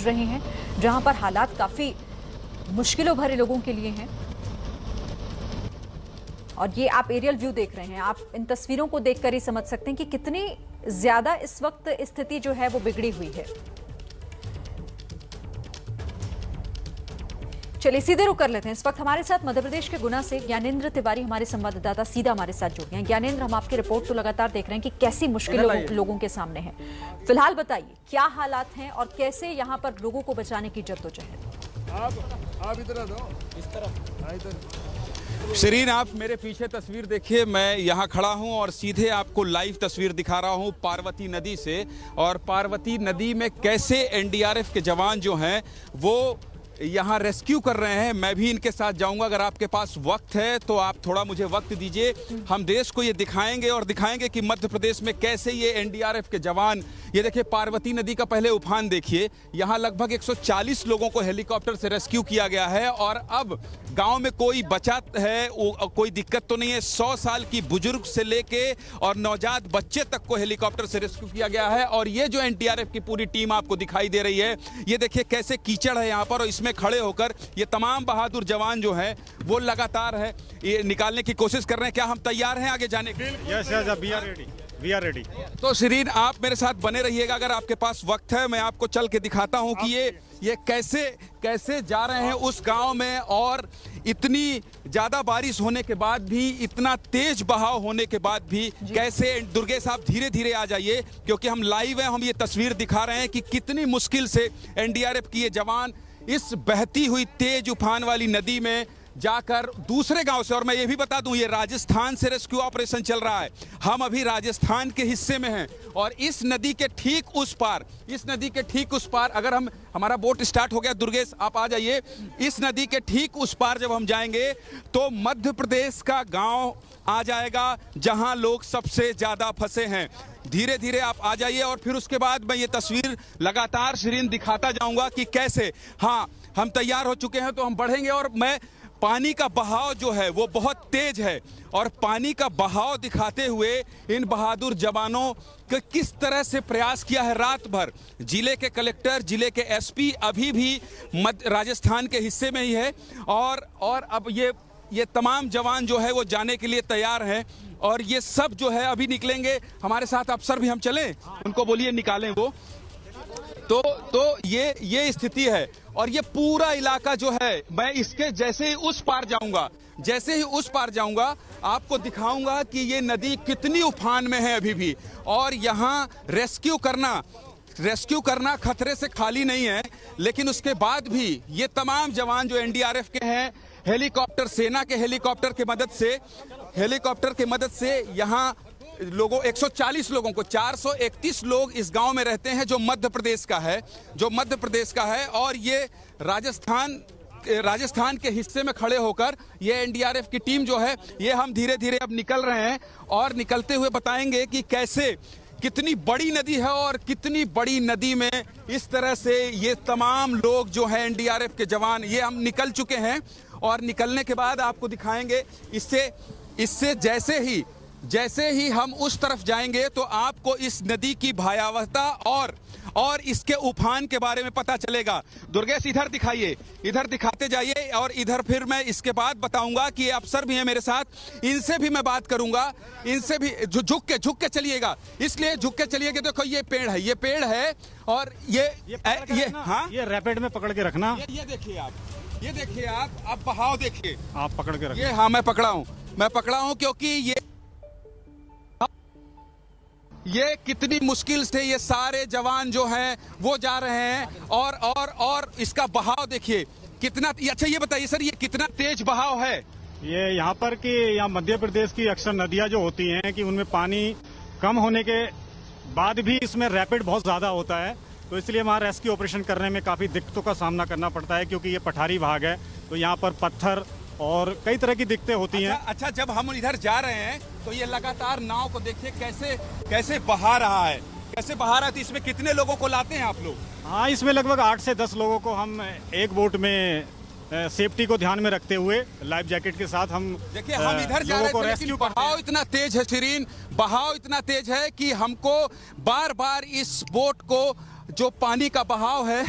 रहे हैं, जहां पर हालात काफी मुश्किलों भरे लोगों के लिए हैं। और ये आप एरियल व्यू देख रहे हैं, आप इन तस्वीरों को देखकर ही समझ सकते हैं कि कितनी ज्यादा इस वक्त स्थिति जो है वो बिगड़ी हुई है। चलिए सीधे रुक कर लेते हैं। इस वक्त हमारे साथ मध्य प्रदेश के गुना से ज्ञानेंद्र तिवारी हमारे संवाददाता सीधा हमारे साथ जुड़ गए हैं। ज्ञानेंद्र, हम आपकी रिपोर्ट तो लगातार देख रहे हैं कि कैसी मुश्किल लोगों के सामने है। फिलहाल बताइए क्या हालात हैं और कैसे यहाँ पर लोगों को बचाने की जद्दोजहद। आप इधर आ जाओ, इस तरफ इधर। शरीन, आप मेरे पीछे तस्वीर देखिए, मैं यहाँ खड़ा हूँ और सीधे आपको लाइव तस्वीर दिखा रहा हूँ पार्वती नदी से। और पार्वती नदी में कैसे एनडीआरएफ के जवान जो हैं वो यहाँ रेस्क्यू कर रहे हैं। मैं भी इनके साथ जाऊंगा। अगर आपके पास वक्त है तो आप थोड़ा मुझे वक्त दीजिए। हम देश को ये दिखाएंगे और दिखाएंगे कि मध्य प्रदेश में कैसे ये एनडीआरएफ के जवान, ये देखिए पार्वती नदी का पहले उफान देखिए। यहाँ लगभग 140 लोगों को हेलीकॉप्टर से रेस्क्यू किया गया है और अब गांव में कोई बचा है, कोई दिक्कत तो नहीं है। 100 साल की बुजुर्ग से लेके और नवजात बच्चे तक को हेलीकॉप्टर से रेस्क्यू किया गया है। और ये जो एनडीआरएफ की पूरी टीम आपको दिखाई दे रही है, ये देखिए कैसे कीचड़ है यहाँ पर, और इसमें खड़े होकर ये तमाम बहादुर जवान जो हैं वो लगातार है ये निकालने की कोशिश कर रहे हैं। क्या हम तैयार हैं आगे जाने के लिए? Yes, we are ready. तो शरीन, आप मेरे साथ बने रहिएगा। अगर आपके पास वक्त है मैं आपको चल के दिखाता हूं कि ये कैसे जा रहे हैं उस गांव में। और इतनी ज्यादा बारिश होने के बाद भी, इतना तेज बहाव होने के बाद भी कैसे, दुर्गेश आप धीरे धीरे आ जाइए क्योंकि हम लाइव हैं, हम ये तस्वीर दिखा रहे हैं कि कितनी मुश्किल से एनडीआरएफ की ये जवान इस बहती हुई तेज उफान वाली नदी में जाकर दूसरे गांव से। और मैं ये भी बता दूं, ये राजस्थान से रेस्क्यू ऑपरेशन चल रहा है। हम अभी राजस्थान के हिस्से में हैं और इस नदी के ठीक उस पार, अगर हमारा बोट स्टार्ट हो गया, दुर्गेश आप आ जाइए। इस नदी के ठीक उस पार जब हम जाएंगे तो मध्य प्रदेश का गांव आ जाएगा जहां लोग सबसे ज्यादा फंसे हैं। धीरे धीरे आप आ जाइए और फिर उसके बाद मैं ये तस्वीर लगातार शरीन दिखाता जाऊंगा कि कैसे, हाँ हम तैयार हो चुके हैं तो हम बढ़ेंगे। और मैं पानी का बहाव जो है वो बहुत तेज है और पानी का बहाव दिखाते हुए इन बहादुर जवानों का किस तरह से प्रयास किया है रात भर। जिले के कलेक्टर, जिले के एसपी अभी भी राजस्थान के हिस्से में ही है और अब ये तमाम जवान जो है वो जाने के लिए तैयार हैं और ये सब जो है अभी निकलेंगे। हमारे साथ अफसर भी हम चलें, उनको बोलिए निकालें वो। तो ये स्थिति है और ये पूरा इलाका जो है, मैं इसके जैसे ही उस पार जाऊंगा आपको दिखाऊंगा कि ये नदी कितनी उफान में है अभी भी। और यहाँ रेस्क्यू करना खतरे से खाली नहीं है, लेकिन उसके बाद भी ये तमाम जवान जो एनडीआरएफ के हैं, हेलीकॉप्टर, सेना के हेलीकॉप्टर के मदद से यहाँ लोगों 140 लोगों को, 431 लोग इस गांव में रहते हैं जो मध्य प्रदेश का है। और ये राजस्थान के हिस्से में खड़े होकर ये एनडीआरएफ की टीम जो है, ये हम धीरे धीरे अब निकल रहे हैं और निकलते हुए बताएंगे कि कैसे, कितनी बड़ी नदी है और कितनी बड़ी नदी में इस तरह से ये तमाम लोग जो हैं एनडीआरएफ के जवान, ये हम निकल चुके हैं। और निकलने के बाद आपको दिखाएंगे, इससे जैसे ही हम उस तरफ जाएंगे तो आपको इस नदी की भयावहता और इसके उफान के बारे में पता चलेगा। दुर्गेश इधर दिखाइए, इधर दिखाते जाइए और इधर फिर मैं इसके बाद बताऊंगा कि ये अफसर भी हैं मेरे साथ, इनसे भी मैं बात करूंगा। इनसे भी झुक के चलिएगा, इसलिए झुक के चलिएगा। देखो ये पेड़ है और ये रैपिड में पकड़ के रखना। ये देखिए आप, अब बहाव देखिए, आप पकड़ के रखिए। ये हाँ मैं पकड़ा हूँ क्योंकि ये कितनी मुश्किल से ये सारे जवान जो हैं वो जा रहे हैं और इसका बहाव देखिए कितना। अच्छा ये बताइए सर, ये कितना तेज बहाव है? ये यहाँ पर कि यहाँ मध्य प्रदेश की अक्सर नदियाँ जो होती हैं कि उनमें पानी कम होने के बाद भी इसमें रैपिड बहुत ज्यादा होता है, तो इसलिए वहाँ रेस्क्यू ऑपरेशन करने में काफी दिक्कतों का सामना करना पड़ता है क्योंकि ये पठारी भाग है, तो यहाँ पर पत्थर और कई तरह की दिक्कतें होती हैं। अच्छा, जब हम इधर जा रहे हैं तो ये लगातार नाव को देखिए कैसे बहा रहा है, तो इसमें कितने लोगों को लाते हैं आप लोग? हाँ, इसमें लगभग 8 से 10 लोगों को हम एक बोट में सेफ्टी को ध्यान में रखते हुए लाइफ जैकेट के साथ हम देखिए हम इधर जा रहे थे, लेकिन बहाव इतना तेज है शरीन, बहाव इतना तेज है कि हमको बार बार इस बोट को, जो पानी का बहाव है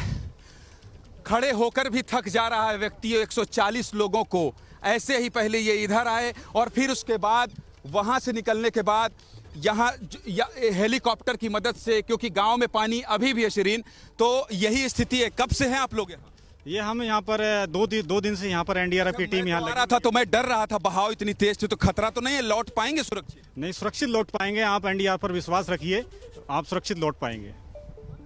खड़े होकर भी थक जा रहा है व्यक्ति 140 लोगों को। ऐसे ही पहले ये इधर आए और फिर उसके बाद वहां से निकलने के बाद यहाँ हेलीकॉप्टर की मदद से, क्योंकि गांव में पानी अभी भी है शिरीन, तो यही स्थिति है। कब से हैं आप लोग यहाँ? ये हम यहाँ पर दो दिन से यहाँ पर एनडीआरएफ की टीम यहाँ आ रहा था तो मैं डर रहा था, बहाव इतनी तेज थी, तो खतरा तो नहीं है? लौट पाएंगे सुरक्षित? नहीं, सुरक्षित लौट पाएंगे। आप एनडीआरएफ पर विश्वास रखिए, आप सुरक्षित लौट पाएंगे।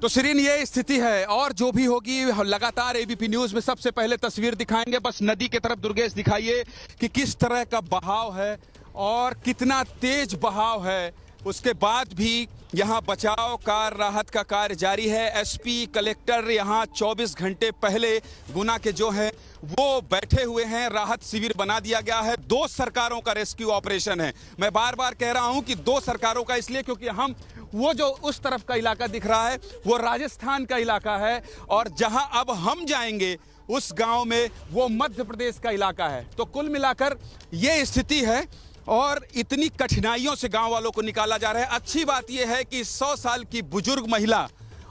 तो शिरीन ये स्थिति है और जो भी होगी लगातार एबीपी न्यूज में सबसे पहले तस्वीर दिखाएंगे। बस नदी की तरफ दुर्गेश दिखाइए कि किस तरह का बहाव है और कितना तेज बहाव है। उसके बाद भी यहाँ बचाव का, राहत का कार्य जारी है। एसपी, कलेक्टर यहाँ 24 घंटे पहले गुना के जो हैं वो बैठे हुए हैं। राहत शिविर बना दिया गया है। 2 सरकारों का रेस्क्यू ऑपरेशन है। मैं बार बार कह रहा हूं कि 2 सरकारों का, इसलिए क्योंकि हम वो जो उस तरफ का इलाका दिख रहा है वो राजस्थान का इलाका है और जहां अब हम जाएंगे उस गांव में वो मध्य प्रदेश का इलाका है। तो कुल मिलाकर ये स्थिति है और इतनी कठिनाइयों से गांव वालों को निकाला जा रहा है। अच्छी बात यह है कि 100 साल की बुजुर्ग महिला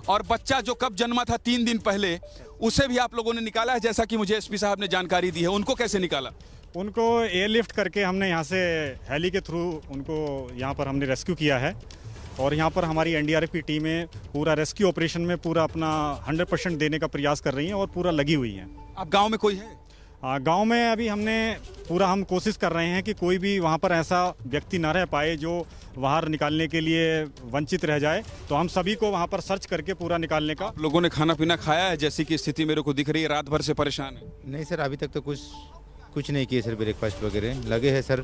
और बच्चा जो कब जन्मा था 3 दिन पहले, उसे भी आप लोगों ने निकाला है, जैसा कि मुझे एसपी साहब ने जानकारी दी है। उनको कैसे निकाला? उनको एयरलिफ्ट करके हमने यहाँ से हेली के थ्रू उनको यहाँ पर हमने रेस्क्यू किया है और यहाँ पर हमारी एनडीआरएफ की टीमें पूरा रेस्क्यू ऑपरेशन में पूरा अपना 100% देने का प्रयास कर रही हैं और पूरा लगी हुई हैं। अब गांव में कोई है? गांव में अभी हम कोशिश कर रहे हैं कि कोई भी वहां पर ऐसा व्यक्ति न रह पाए जो बाहर निकालने के लिए वंचित रह जाए। तो हम सभी को वहां पर सर्च करके पूरा निकालने का। आप लोगों ने खाना पीना खाया है? जैसी की स्थिति मेरे को दिख रही है, रात भर से परेशान है। नहीं सर, अभी तक तो कुछ नहीं किए सर। ब्रेकफास्ट वगैरह लगे हैं सर।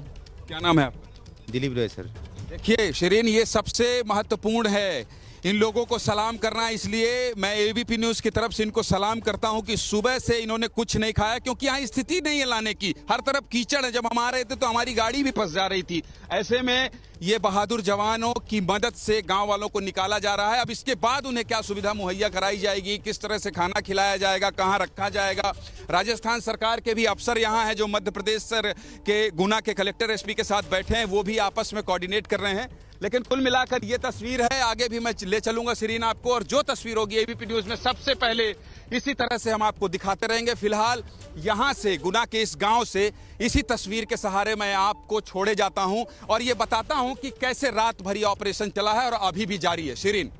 क्या नाम है आपका? दिलीप रॉय सर। देखिए शिरीन, ये सबसे महत्वपूर्ण है इन लोगों को सलाम करना। इसलिए मैं एबीपी न्यूज की तरफ से इनको सलाम करता हूं कि सुबह से इन्होंने कुछ नहीं खाया, क्योंकि यहाँ स्थिति नहीं है लाने की। हर तरफ कीचड़ है। जब हम आ रहे थे तो हमारी गाड़ी भी फंस जा रही थी। ऐसे में ये बहादुर जवानों की मदद से गांव वालों को निकाला जा रहा है। अब इसके बाद उन्हें क्या सुविधा मुहैया कराई जाएगी, किस तरह से खाना खिलाया जाएगा, कहाँ रखा जाएगा। राजस्थान सरकार के भी अफसर यहाँ हैं जो मध्य प्रदेश के गुना के कलेक्टर, एसपी के साथ बैठे हैं, वो भी आपस में कोऑर्डिनेट कर रहे हैं। लेकिन कुल मिलाकर ये तस्वीर है। आगे भी मैं ले चलूंगा शिरीन आपको, और जो तस्वीर होगी एबीपी न्यूज में सबसे पहले इसी तरह से हम आपको दिखाते रहेंगे। फिलहाल यहां से, गुना के इस गांव से, इसी तस्वीर के सहारे मैं आपको छोड़े जाता हूं और ये बताता हूं कि कैसे रात भरी ऑपरेशन चला है और अभी भी जारी है। शिरीन,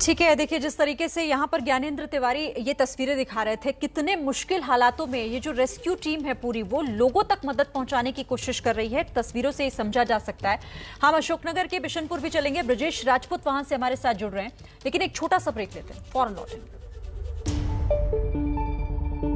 ठीक है। देखिए, जिस तरीके से यहाँ पर ज्ञानेंद्र तिवारी ये तस्वीरें दिखा रहे थे, कितने मुश्किल हालातों में ये जो रेस्क्यू टीम है पूरी, वो लोगों तक मदद पहुंचाने की कोशिश कर रही है। तस्वीरों से ये समझा जा सकता है। हम अशोकनगर के बिशनपुर भी चलेंगे। ब्रजेश राजपूत वहां से हमारे साथ जुड़ रहे हैं, लेकिन एक छोटा सा ब्रेक लेते हैं, फौरन लौटेंगे।